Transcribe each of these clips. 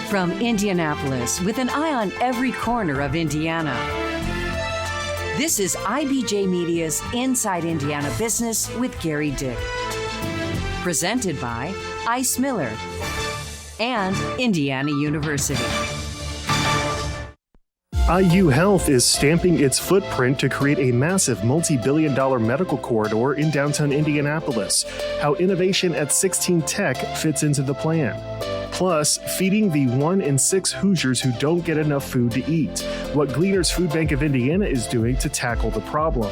From Indianapolis, with an eye on every corner of Indiana, this is IBJ Media's Inside Indiana Business with Gary Dick. Presented by Ice Miller and Indiana University. IU Health is stamping its footprint to create a massive multi-billion-dollar medical corridor in downtown Indianapolis. How innovation at 16 Tech fits into the plan. Plus, feeding the 1 in 6 Hoosiers who don't get enough food to eat. What Gleaners Food Bank of Indiana is doing to tackle the problem.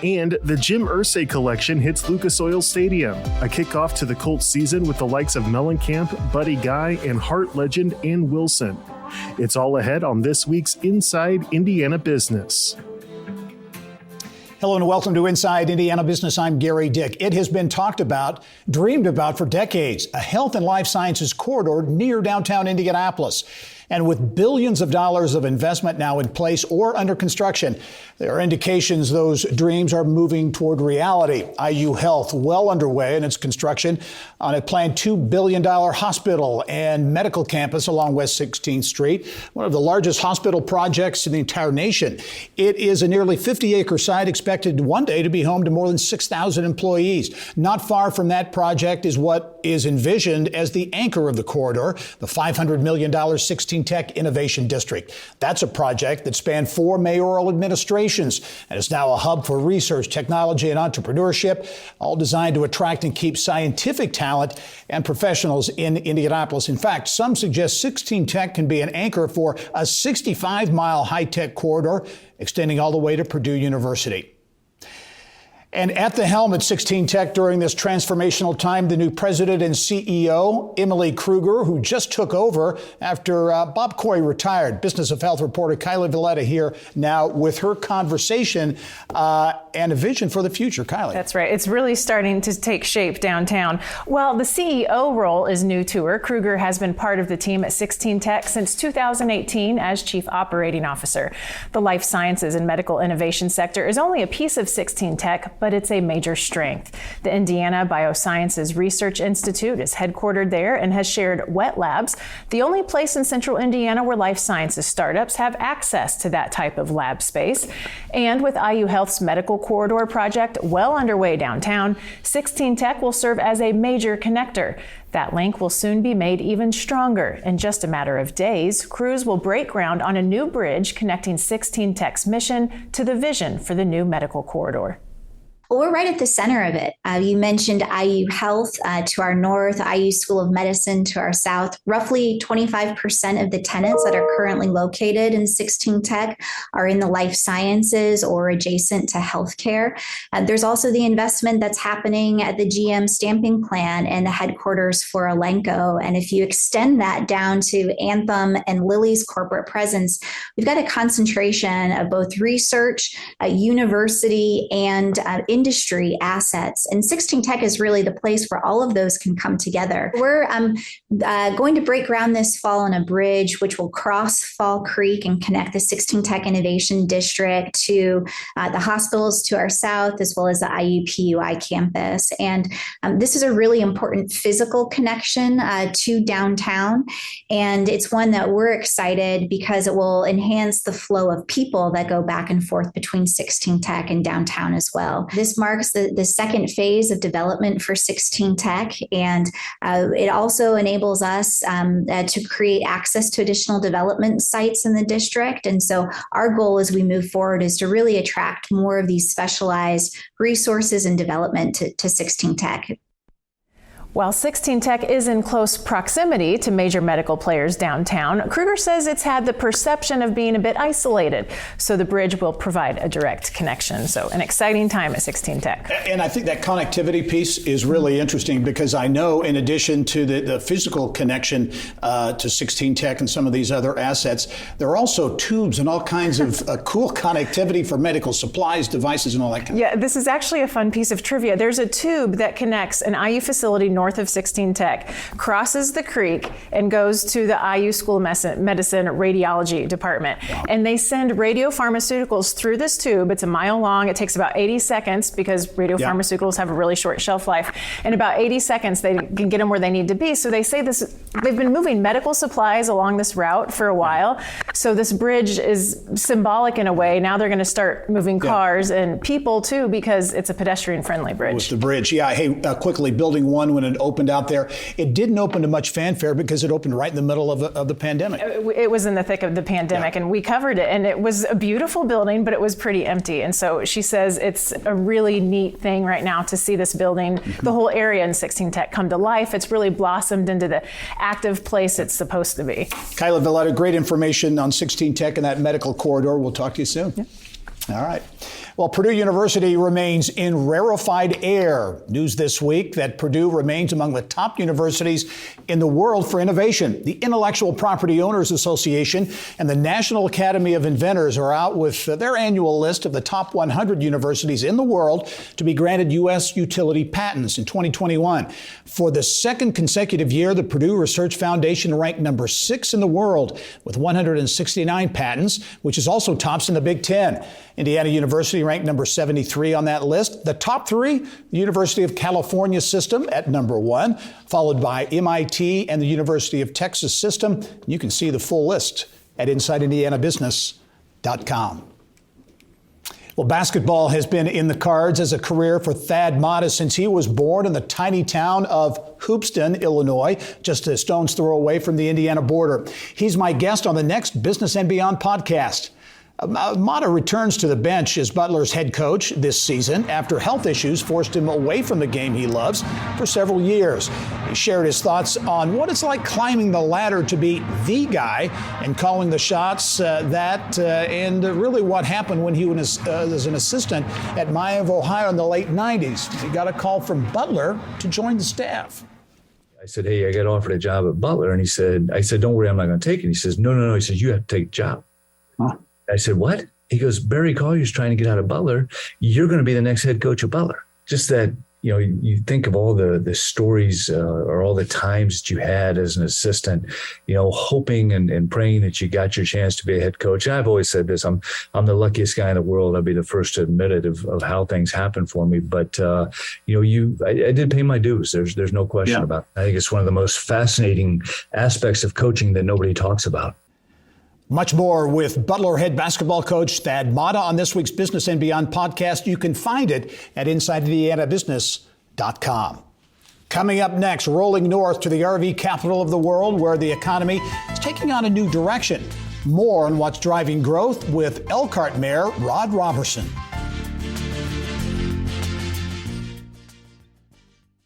And the Jim Irsay Collection hits Lucas Oil Stadium, a kickoff to the Colts season with the likes of Mellencamp, Buddy Guy, and Hart legend Ann Wilson. It's all ahead on this week's Inside Indiana Business. Hello and welcome to Inside Indiana Business. I'm Gary Dick. It has been talked about, dreamed about for decades, a health and life sciences corridor near downtown Indianapolis. And with billions of dollars of investment now in place or under construction, there are indications those dreams are moving toward reality. IU Health well underway in its construction on a planned $2 billion hospital and medical campus along West 16th Street, one of the largest hospital projects in the entire nation. It is a nearly 50-acre site expected one day to be home to more than 6,000 employees. Not far from that project is what is envisioned as the anchor of the corridor, the $500 million 16 Tech Innovation District. That's a project that spanned 4 mayoral administrations and is now a hub for research, technology, and entrepreneurship, all designed to attract and keep scientific talent and professionals in Indianapolis. In fact, some suggest 16 Tech can be an anchor for a 65-mile high-tech corridor extending all the way to Purdue University. And at the helm at 16 Tech during this transformational time, the new president and CEO, Emily Kruger, who just took over after Bob Coy retired. Business of Health reporter Kylie Valletta here now with her conversation and a vision for the future. Kylie. That's right. It's really starting to take shape downtown. Well, the CEO role is new to her. Kruger has been part of the team at 16 Tech since 2018 as Chief Operating Officer. The life sciences and medical innovation sector is only a piece of 16 Tech, but it's a major strength. The Indiana Biosciences Research Institute is headquartered there and has shared wet labs, the only place in central Indiana where life sciences startups have access to that type of lab space. And with IU Health's medical corridor project well underway downtown, 16 Tech will serve as a major connector. That link will soon be made even stronger. In just a matter of days, crews will break ground on a new bridge connecting 16 Tech's mission to the vision for the new medical corridor. Well, we're right at the center of it. You mentioned IU Health to our north, IU School of Medicine to our south. Roughly 25% of the tenants that are currently located in 16 Tech are in the life sciences or adjacent to healthcare. There's also the investment that's happening at the GM stamping plant and the headquarters for Elanco. And if you extend that down to Anthem and Lilly's corporate presence, we've got a concentration of both research, university, and industry assets. And 16 Tech is really the place where all of those can come together. We're going to break ground this fall on a bridge which will cross Fall Creek and connect the 16 Tech Innovation District to the hospitals to our south, as well as the IUPUI campus. And this is a really important physical connection to downtown. And it's one that we're excited because it will enhance the flow of people that go back and forth between 16 Tech and downtown as well. This marks the second phase of development for 16 Tech, and it also enables us to create access to additional development sites in the district. And so our goal as we move forward is to really attract more of these specialized resources and development to 16 Tech. While 16 Tech is in close proximity to major medical players downtown, Kruger says it's had the perception of being a bit isolated, so the bridge will provide a direct connection. So an exciting time at 16 Tech. And I think that connectivity piece is really interesting because I know in addition to the physical connection to 16 Tech and some of these other assets, there are also tubes and all kinds of cool connectivity for medical supplies, devices, and all that kind of Yeah, this is actually a fun piece of trivia. There's a tube that connects an IU facility north north of 16 Tech, crosses the creek and goes to the IU School of Medicine radiology department. And they send radiopharmaceuticals through this tube. It's a mile long. It takes about 80 seconds because radiopharmaceuticals have a really short shelf life. In about 80 seconds, they can get them where they need to be. So they say they've been moving medical supplies along this route for a while. So this bridge is symbolic in a way. Now they're going to start moving cars and people too, because it's a pedestrian-friendly bridge. With the bridge, Hey, quickly, Building 1, when it opened out there, it didn't open to much fanfare because it opened right in the middle of the pandemic. It was in the thick of the pandemic, and we covered it, and it was a beautiful building, but it was pretty empty. And so she says it's a really neat thing right now to see this building, the whole area in 16 Tech come to life. It's really blossomed into the active place it's supposed to be. Kyla Valletta, great information on 16 Tech and that medical corridor. We'll talk to you soon. All right. Well, Purdue University remains in rarefied air. News this week that Purdue remains among the top universities in the world for innovation. The Intellectual Property Owners Association and the National Academy of Inventors are out with their annual list of the top 100 universities in the world to be granted U.S. utility patents in 2021. For the second consecutive year, the Purdue Research Foundation ranked number 6 in the world with 169 patents, which is also tops in the Big Ten. Indiana University ranked number 73 on that list. The top 3, the University of California system at number 1, followed by MIT and the University of Texas system. You can see the full list at InsideIndianaBusiness.com. Well, basketball has been in the cards as a career for Thad Matta since he was born in the tiny town of Hoopeston, Illinois, just a stone's throw away from the Indiana border. He's my guest on the next Business and Beyond podcast. Matta returns to the bench as Butler's head coach this season after health issues forced him away from the game he loves for several years. He shared his thoughts on what it's like climbing the ladder to be the guy and calling the shots and really what happened when he was as an assistant at Miami of Ohio in the late 90s. He got a call from Butler to join the staff. I said, hey, I got offered a job at Butler. And I said, don't worry, I'm not going to take it. He says, no. He says, you have to take the job. Huh. I said, what? He goes, Barry Collier's trying to get out of Butler. You're going to be the next head coach of Butler. Just that, you think of all the stories or all the times that you had as an assistant, hoping and praying that you got your chance to be a head coach. And I've always said this, I'm the luckiest guy in the world. I'll be the first to admit it of how things happen for me. But, I did pay my dues. There's no question about it. I think it's one of the most fascinating aspects of coaching that nobody talks about. Much more with Butler head basketball coach Thad Matta on this week's Business and Beyond podcast. You can find it at InsideIndianaBusiness.com. Coming up next, rolling north to the RV capital of the world, where the economy is taking on a new direction. More on what's driving growth with Elkhart Mayor Rod Roberson.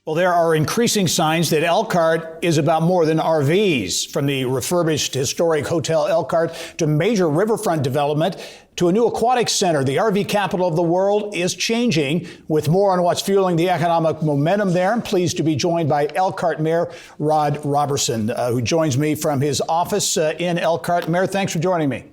Well, there are increasing signs that Elkhart is about more than RVs. From the refurbished historic Hotel Elkhart to major riverfront development to a new aquatic center, the RV capital of the world is changing. With more on what's fueling the economic momentum there, I'm pleased to be joined by Elkhart Mayor Rod Roberson, who joins me from his office in Elkhart. Mayor, thanks for joining me.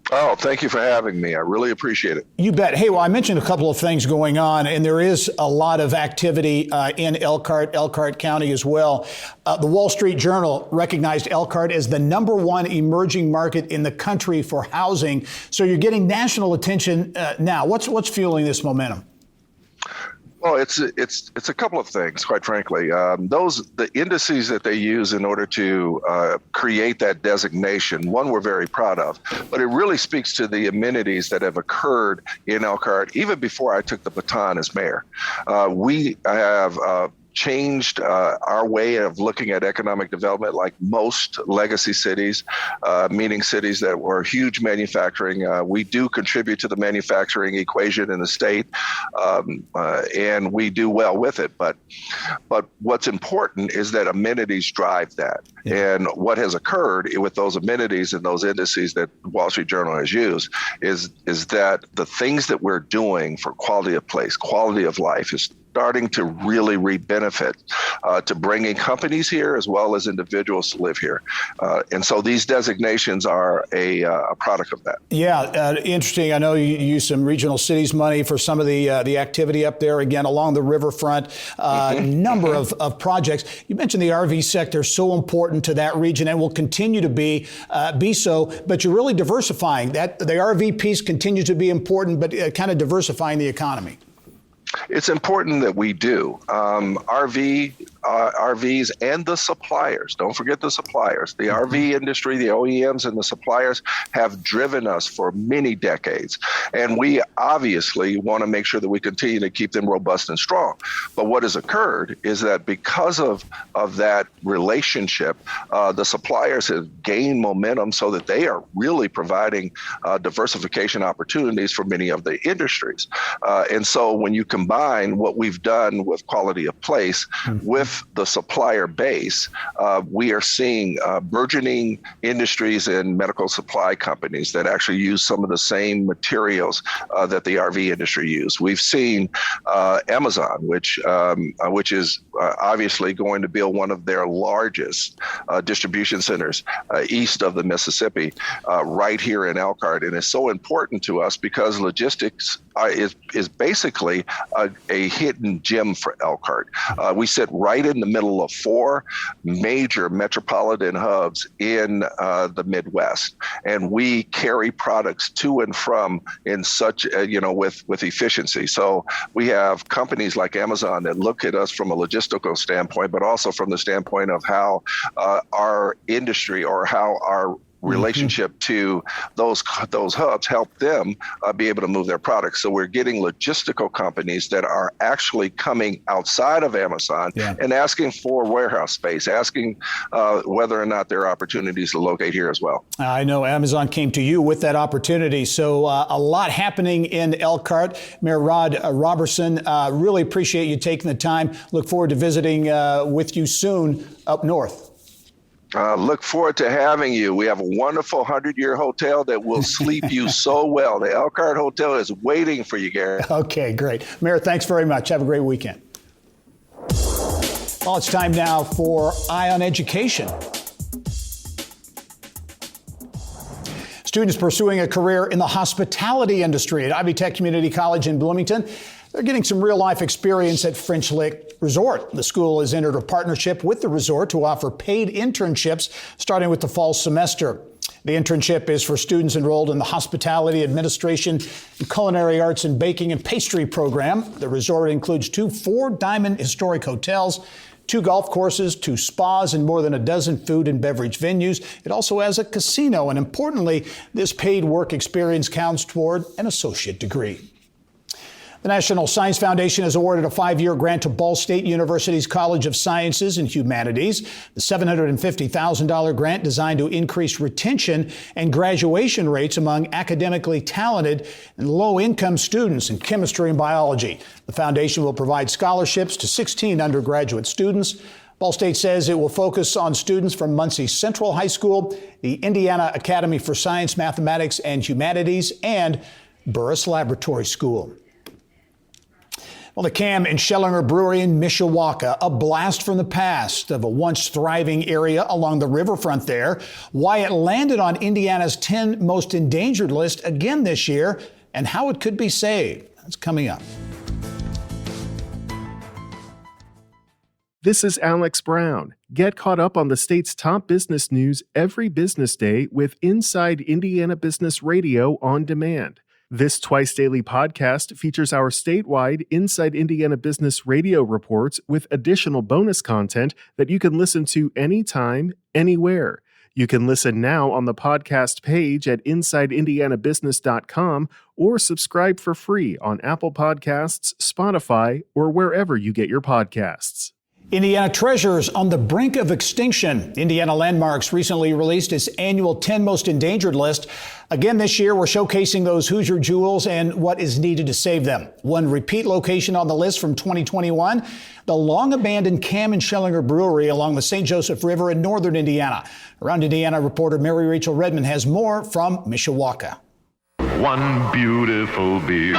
Oh, thank you for having me. I really appreciate it. You bet. Hey, well, I mentioned a couple of things going on, and there is a lot of activity in Elkhart County as well. The Wall Street Journal recognized Elkhart as the #1 emerging market in the country for housing. So you're getting national attention now. What's fueling this momentum? Well, it's a couple of things, quite frankly. The indices that they use in order to create that designation, one we're very proud of, but it really speaks to the amenities that have occurred in Elkhart even before I took the baton as mayor. We have changed our way of looking at economic development like most legacy cities, meaning cities that were huge manufacturing. We do contribute to the manufacturing equation in the state, and we do well with it. But what's important is that amenities drive that. And what has occurred with those amenities and those indices that Wall Street Journal has used is that the things that we're doing for quality of place, quality of life is starting to really reap benefit to bringing companies here as well as individuals to live here. And so these designations are a product of that. Yeah, interesting. I know you use some regional cities money for some of the activity up there, again, along the riverfront, number of projects. You mentioned the RV sector, so important to that region and will continue to be so, but you're really diversifying. That the RV piece continues to be important, but kind of diversifying the economy. It's important that we do. RVs and the suppliers, don't forget the suppliers. The RV industry, the OEMs and the suppliers have driven us for many decades. And we obviously want to make sure that we continue to keep them robust and strong. But what has occurred is that because of that relationship, the suppliers have gained momentum so that they are really providing diversification opportunities for many of the industries. And so when you combine what we've done with quality of place with the supplier base, we are seeing burgeoning industries and medical supply companies that actually use some of the same materials that the RV industry use. We've seen Amazon, which is obviously going to build one of their largest distribution centers east of the Mississippi, right here in Elkhart. And it's so important to us because logistics is basically a hidden gem for Elkhart. We sit right in the middle of 4 major metropolitan hubs in the Midwest, and we carry products to and from in such with efficiency. So we have companies like Amazon that look at us from a logistical standpoint, but also from the standpoint of how our industry or how our relationship to those hubs help them be able to move their products. So we're getting logistical companies that are actually coming outside of Amazon and asking for warehouse space, asking whether or not there are opportunities to locate here as well. I know Amazon came to you with that opportunity. So a lot happening in Elkhart. Mayor Rod Robertson, really appreciate you taking the time. Look forward to visiting with you soon up north. Look forward to having you. We have a wonderful 100-year hotel that will sleep you so well. The Elkhart Hotel is waiting for you, Gary. Okay, great. Mayor, thanks very much. Have a great weekend. Well, it's time now for Eye on Education. Students pursuing a career in the hospitality industry at Ivy Tech Community College in Bloomington, they're getting some real-life experience at French Lick Resort. The school has entered a partnership with the resort to offer paid internships starting with the fall semester. The internship is for students enrolled in the Hospitality Administration and Culinary Arts and Baking and Pastry program. The resort includes 2 4-diamond historic hotels, 2 golf courses, 2 spas, and more than a dozen food and beverage venues. It also has a casino, and importantly, this paid work experience counts toward an associate degree. The National Science Foundation has awarded a 5-year grant to Ball State University's College of Sciences and Humanities. The $750,000 grant designed to increase retention and graduation rates among academically talented and low-income students in chemistry and biology. The foundation will provide scholarships to 16 undergraduate students. Ball State says it will focus on students from Muncie Central High School, the Indiana Academy for Science, Mathematics, and Humanities, and Burris Laboratory School. Well, the Cam and Schellinger Brewery in Mishawaka, a blast from the past of a once thriving area along the riverfront there. Why it landed on Indiana's 10 most endangered list again this year, and how it could be saved. That's coming up. This is Alex Brown. Get caught up on the state's top business news every business day with Inside Indiana Business Radio on demand. This twice-daily podcast features our statewide Inside Indiana Business Radio reports with additional bonus content that you can listen to anytime, anywhere. You can listen now on the podcast page at InsideIndianaBusiness.com or subscribe for free on Apple Podcasts, Spotify, or wherever you get your podcasts. Indiana treasures on the brink of extinction. Indiana Landmarks recently released its annual 10 most endangered list. Again this year, we're showcasing those Hoosier jewels and what is needed to save them. One repeat location on the list from 2021, the long-abandoned Cam and Schellinger Brewery along the St. Joseph River in northern Indiana. Around Indiana reporter Mary Rachel Redmond has more from Mishawaka. One beautiful beer.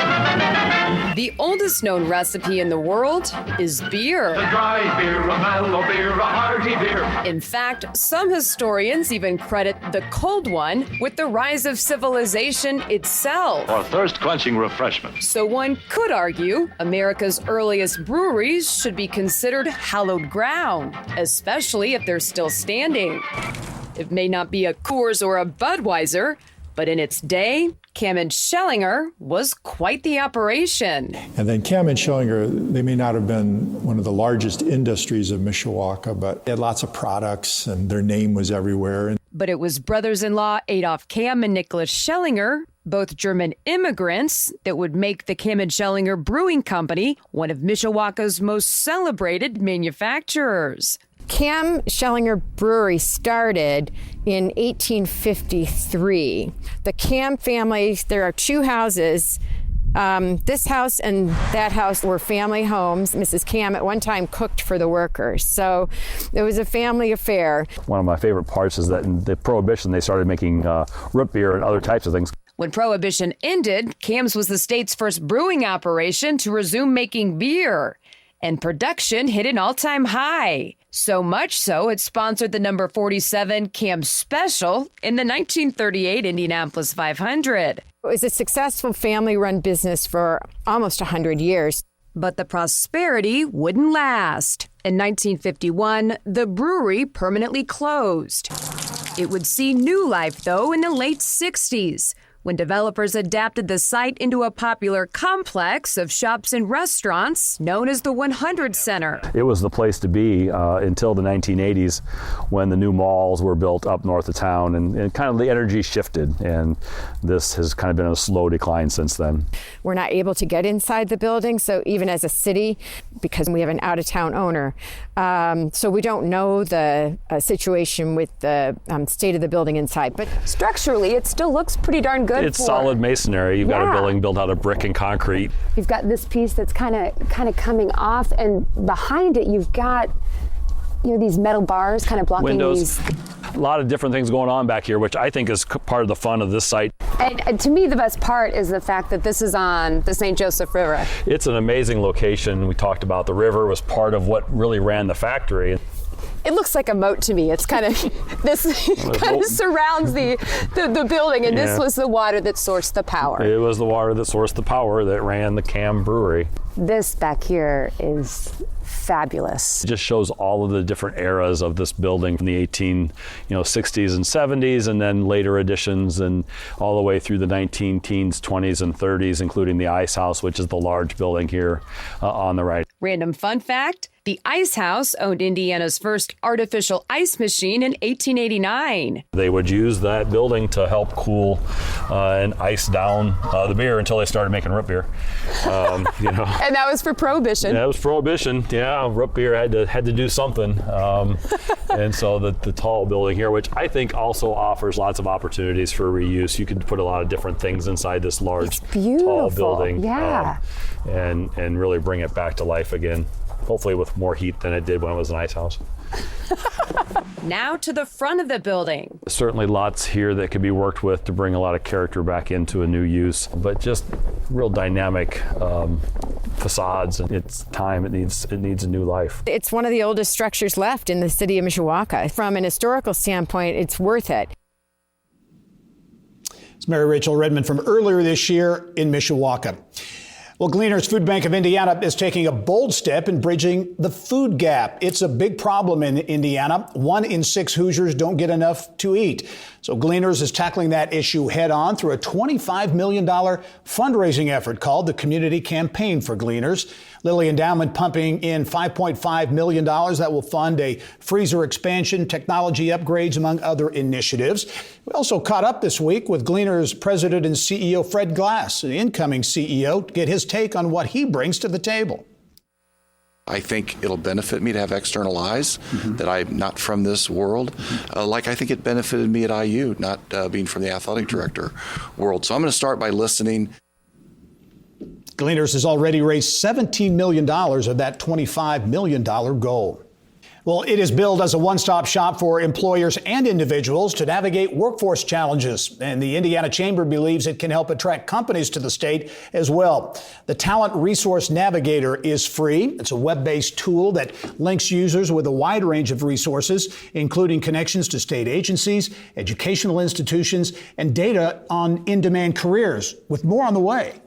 The oldest known recipe in the world is beer. A dry beer, a mellow beer, a hearty beer. In fact, some historians even credit the cold one with the rise of civilization itself. Or thirst-quenching refreshment. So one could argue America's earliest breweries should be considered hallowed ground, especially if they're still standing. It may not be a Coors or a Budweiser, but in its day, Cam and Schellinger was quite the operation. And then Cam and Schellinger, they may not have been one of the largest industries of Mishawaka, but they had lots of products and their name was everywhere. But it was brothers-in-law Adolf Cam and Nicholas Schellinger, both German immigrants, that would make the Cam and Schellinger Brewing Company one of Mishawaka's most celebrated manufacturers. Cam Schellinger Brewery started in 1853. The Cam family, there are two houses. This house and that house were family homes. Mrs. Cam at one time cooked for the workers. So it was a family affair. One of my favorite parts is that in the Prohibition, they started making root beer and other types of things. When Prohibition ended, Cam's was the state's first brewing operation to resume making beer. And production hit an all-time high. So much so, it sponsored the number 47 Cam Special in the 1938 Indianapolis 500. It was a successful family-run business for almost 100 years. But the prosperity wouldn't last. In 1951, the brewery permanently closed. It would see new life, though, in the late 60s, when developers adapted the site into a popular complex of shops and restaurants known as the 100 Center. It was the place to be until the 1980s when the new malls were built up north of town and kind of the energy shifted, and this has kind of been a slow decline since then. We're not able to get inside the building, so even as a city, because we have an out-of-town owner, so we don't know the situation with the state of the building inside. But structurally, it still looks pretty darn good. It's solid masonry. You've got a building built out of brick and concrete. You've got this piece that's kind of coming off, and behind it you've got these metal bars kind of blocking windows. These. A lot of different things going on back here, which I think is part of the fun of this site. And to me, the best part is the fact that this is on the St. Joseph River. It's an amazing location. We talked about the river was part of what really ran the factory. It looks like a moat to me. It's kind of, this kind of surrounds the building, and this was the water that sourced the power. It was the water that sourced the power that ran the Cam Brewery. This back here is fabulous. It just shows all of the different eras of this building from the 60s and 70s, and then later additions, and all the way through the 19-teens, 20s, and 30s, including the Ice House, which is the large building here on the right. Random fun fact, the Ice House owned Indiana's first artificial ice machine in 1889. They would use that building to help cool and ice down the beer until they started making root beer. And that was for Prohibition. That was Prohibition. Yeah, root beer had to do something. And so the tall building here, which I think also offers lots of opportunities for reuse. You can put a lot of different things inside this large, tall building. Yeah. And really bring it back to life again. Hopefully with more heat than it did when it was an ice house. Now to the front of the building. Certainly lots here that could be worked with to bring a lot of character back into a new use, but just real dynamic facades. It's time, it needs a new life. It's one of the oldest structures left in the city of Mishawaka. From an historical standpoint, it's worth it. It's Mary Rachel Redmond from earlier this year in Mishawaka. Well, Gleaners Food Bank of Indiana is taking a bold step in bridging the food gap. It's a big problem in Indiana. 1 in 6 Hoosiers don't get enough to eat. So Gleaners is tackling that issue head on through a $25 million fundraising effort called the Community Campaign for Gleaners. Lilly Endowment pumping in $5.5 million that will fund a freezer expansion, technology upgrades, among other initiatives. We also caught up this week with Gleaners President and CEO Fred Glass, the incoming CEO, to get his take on what he brings to the table. I think it'll benefit me to have external eyes, that I'm not from this world, like I think it benefited me at IU, not being from the athletic director world. So I'm going to start by listening. Gleaners has already raised $17 million of that $25 million goal. Well, it is billed as a one-stop shop for employers and individuals to navigate workforce challenges. And the Indiana Chamber believes it can help attract companies to the state as well. The Talent Resource Navigator is free. It's a web-based tool that links users with a wide range of resources, including connections to state agencies, educational institutions, and data on in-demand careers, with more on the way.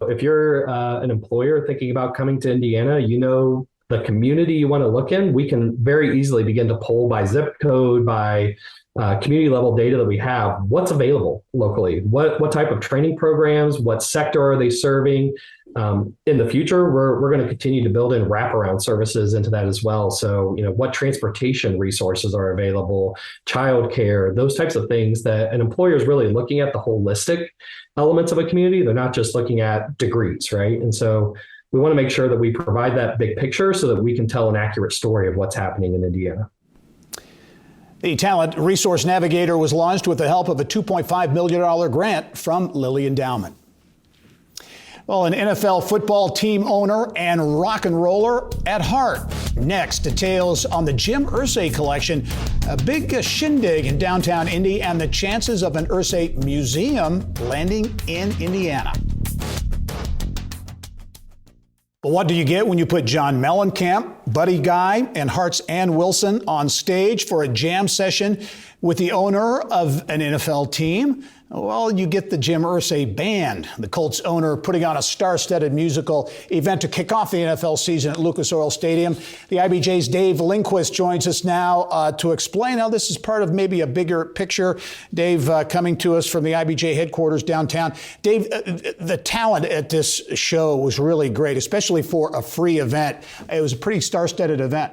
If you're an employer thinking about coming to Indiana, you know the community you want to look in, we can very easily begin to poll by zip code, by community level data that we have. What's available locally? What type of training programs? What sector are they serving? In the future, we're going to continue to build in wraparound services into that as well. So, what transportation resources are available, childcare, those types of things that an employer is really looking at the holistic elements of a community. They're not just looking at degrees, right? And so we want to make sure that we provide that big picture so that we can tell an accurate story of what's happening in Indiana. The Talent Resource Navigator was launched with the help of a $2.5 million grant from Lilly Endowment. Well, an NFL football team owner and rock and roller at heart. Next, details on the Jim Irsay Collection, a big shindig in downtown Indy, and the chances of an Irsay museum landing in Indiana. But what do you get when you put John Mellencamp, Buddy Guy, and Hart's Ann Wilson on stage for a jam session with the owner of an NFL team? Well, you get the Jim Irsay Band, the Colts owner putting on a star-studded musical event to kick off the NFL season at Lucas Oil Stadium. The IBJ's Dave Lindquist joins us now to explain how this is part of maybe a bigger picture. Dave, coming to us from the IBJ headquarters downtown. Dave, the talent at this show was really great, especially for a free event. It was a pretty star-studded event.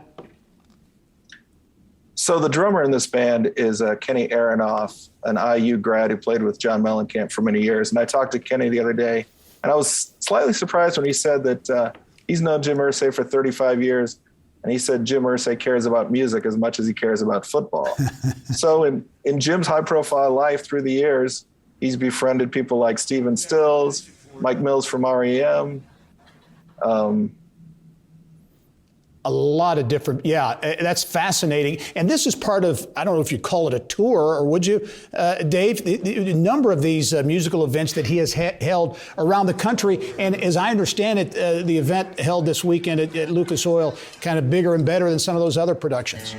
So the drummer in this band is Kenny Aronoff, an IU grad who played with John Mellencamp for many years. And I talked to Kenny the other day, and I was slightly surprised when he said that he's known Jim Irsay for 35 years. And he said Jim Irsay cares about music as much as he cares about football. So in Jim's high-profile life through the years, he's befriended people like Stephen Stills, Mike Mills from REM, a lot of different, that's fascinating. And this is part of, I don't know if you call it a tour, or would you, Dave, the number of these musical events that he has held around the country. And as I understand it, the event held this weekend at Lucas Oil, kind of bigger and better than some of those other productions.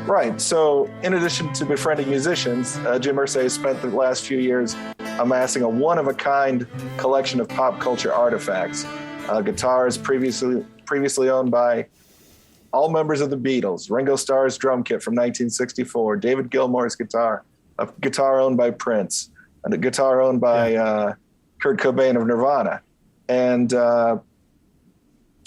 Right. So in addition to befriending musicians, Jim Irsay has spent the last few years amassing a one-of-a-kind collection of pop culture artifacts. Guitars previously owned by all members of the Beatles, Ringo Starr's drum kit from 1964, David Gilmour's guitar, a guitar owned by Prince, and a guitar owned by Kurt Cobain of Nirvana. And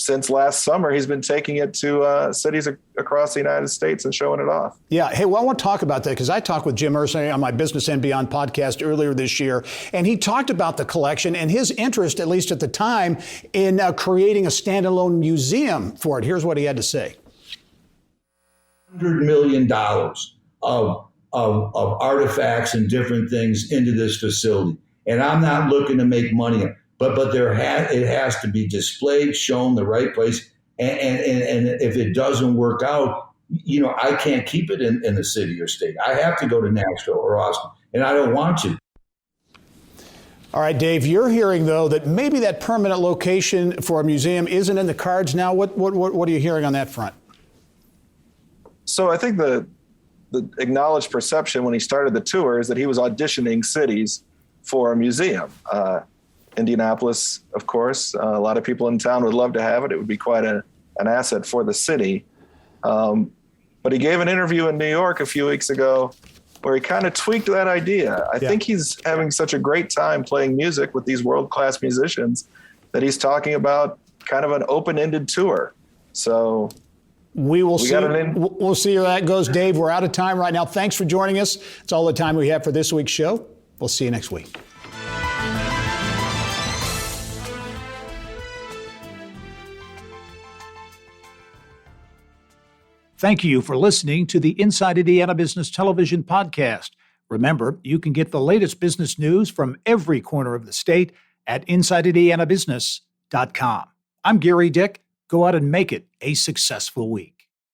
since last summer, he's been taking it to cities across the United States and showing it off. Yeah. Hey, well, I want to talk about that because I talked with Jim Irsay on my Business and Beyond podcast earlier this year, and he talked about the collection and his interest, at least at the time, in creating a standalone museum for it. Here's what he had to say. $100 million of artifacts and different things into this facility. And I'm not looking to make money. But it has to be displayed, shown the right place, and if it doesn't work out, I can't keep it in the city or state. I have to go to Nashville or Austin, and I don't want to. All right, Dave, you're hearing though that maybe that permanent location for a museum isn't in the cards now. What are you hearing on that front? So I think the acknowledged perception when he started the tour is that he was auditioning cities for a museum. Indianapolis, of course, a lot of people in town would love to have it. It would be quite an asset for the city. But he gave an interview in New York a few weeks ago where he kind of tweaked that idea. I think he's having such a great time playing music with these world-class musicians that he's talking about kind of an open-ended tour. So we'll see how that goes. Dave, we're out of time right now. Thanks for joining us. It's all the time we have for this week's show. We'll see you next week. Thank you for listening to the Inside Indiana Business Television podcast. Remember, you can get the latest business news from every corner of the state at InsideIndianaBusiness.com. I'm Gary Dick. Go out and make it a successful week.